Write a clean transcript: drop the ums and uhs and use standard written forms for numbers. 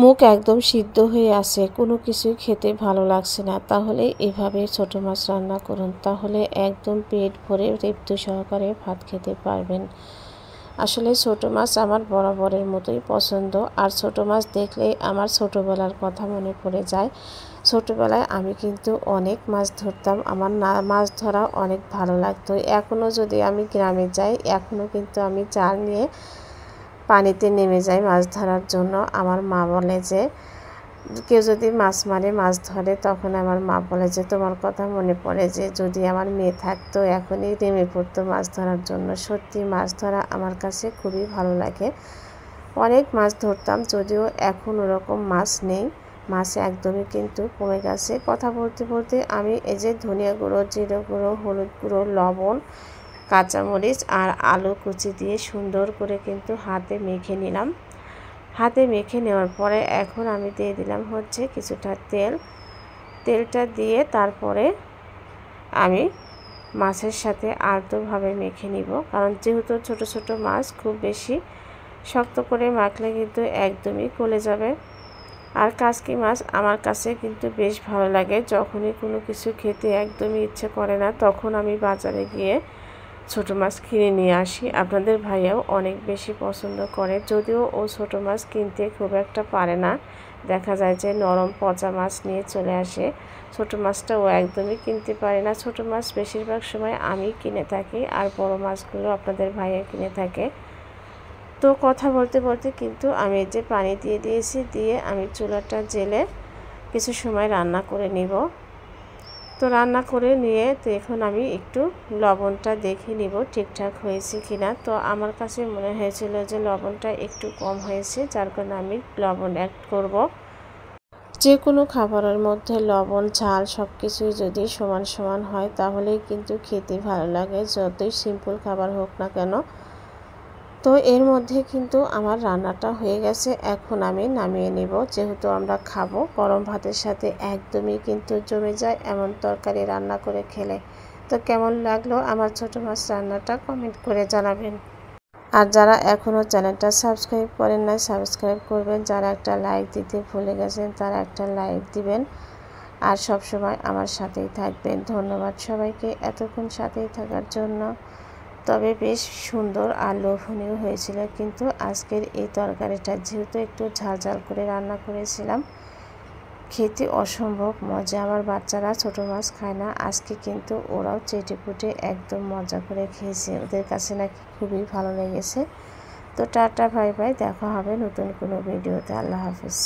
মুখ একদম সিদ্ধ হয়ে আছে, কোনো কিছুই খেতে ভালো লাগছে না, তাহলে এভাবে ছোট মাছ রান্না করুন। তাহলে একদম পেট ভরে তৃপ্তি সহকারে ভাত খেতে পারবেন। আসলে ছোট মাছ আমার বরাবরের মতোই পছন্দ। আর ছোট মাছ দেখলেই আমার ছোটোবেলার কথা মনে পড়ে যায়। ছোটোবেলায় আমি কিন্তু অনেক মাছ ধরতাম, আমার মাছ ধরা অনেক ভালো লাগতো। এখনও যদি আমি গ্রামে যাই, এখনও কিন্তু আমি জাল নিয়ে পানিতে নেমে যাই মাছ ধরার জন্য। আমার মা বলে যে কেউ যদি মাছ মারে, মাছ ধরে, তখন আমার মা বলে যে তোমার কথা মনে পড়ে যে যদি আমার মেয়ে থাকতো এখনই নেমে পড়তো মাছ ধরার জন্য। সত্যি মাছ ধরা আমার কাছে খুবই ভালো লাগে। অনেক মাছ ধরতাম, যদিও এখন ওরকম মাছ নেই, মাছ একদমই কিন্তু কমে গেছে। কথা বলতে বলতে আমি এই যে ধনিয়া গুঁড়ো, জিরে গুঁড়ো, হলুদ গুঁড়ো, লবণ, কাঁচামরিচ আর আলু কুচি দিয়ে সুন্দর করে কিন্তু হাতে মেখে নিলাম। হাতে মেখে নেওয়ার পরে এখন আমি দিয়ে দিলাম হচ্ছে কিছুটা তেলটা দিয়ে তারপরে আমি মাছের সাথে আলতোভাবে মেখে নিব। কারণ যেহেতু ছোট ছোট মাছ, খুব বেশি শক্ত করে মাখলে কিন্তু একদমই গলে যাবে। আর কাসকি মাছ আমার কাছে কিন্তু বেশ ভালো লাগে। যখনই কোনো কিছু খেতে একদমই ইচ্ছে করে না, তখন আমি বাজারে গিয়ে ছোট মাছ কিনে নিয়ে আসি। আপনাদের ভাইয়াও অনেক বেশি পছন্দ করে, যদিও ও ছোট মাছ কিনতে খুব একটা পারে না। দেখা যায় যে নরম পচা মাছ নিয়ে চলে আসে। ছোট মাছটা ও একদমই কিনতে পারে না। ছোট মাছ বেশিরভাগ সময় আমি কিনে থাকি, আর বড় মাছগুলো আপনাদের ভাইয়া কিনে থাকে। তো কথা বলতে বলতে কিন্তু আমি এই যে পানি দিয়ে দিয়েছি, দিয়ে আমি চুলাটা জ্বেলে কিছু সময় রান্না করে নিব। তো রান্না করে নিয়ে তো এখন আমি একটু লবণটা দেখে নিব ঠিকঠাক হয়েছে কিনা। তো আমার কাছে মনে হয়েছিল যে লবণটা একটু কম হয়েছে, যার কারণে আমি লবণ অ্যাড করব। যে কোনো খাবারের মধ্যে লবণ ঝাল সব কিছুই যদি সমান সমান হয়, তাহলেই কিন্তু খেতে ভালো লাগে, যতই সিম্পল খাবার হোক না কেন। তো এর মধ্যে কিন্তু আমার রান্নাটা হয়ে গেছে। এখন আমি নামিয়ে নেব। যেহেতু আমরা খাবো, গরম ভাতের সাথে একদমই কিন্তু জমে যায় এমন তরকারি রান্না করে খেলে। তো কেমন লাগলো আমার ছোট মাছ রান্নাটা কমেন্ট করে জানাবেন। আর যারা এখনও চ্যানেলটা সাবস্ক্রাইব করেন নাই, সাবস্ক্রাইব করবেন। যারা একটা লাইক দিতে ভুলে গেছেন, তারা একটা লাইক দিবেন। আর সব সময় আমার সাথেই থাকবেন। ধন্যবাদ সবাইকে এতক্ষণ সাথেই থাকার জন্য। তবে বেশ সুন্দর আর লোভনীয় হয়েছিল কিন্তু আজকের এই তরকারিটা, যেহেতু একটু ঝাল ঝাল করে রান্না করেছিলাম, খেতে অসম্ভব মজা। আমার বাচ্চারা ছোটো মাছ খায় না, আজকে কিন্তু ওরাও চেটেপুটে একদম মজা করে খেয়েছে। ওদের কাছে নাকি খুবই ভালো লেগেছে। তো টাটা, বাই বাই, দেখা হবে নতুন কোনো ভিডিওতে। আল্লাহ হাফিজ।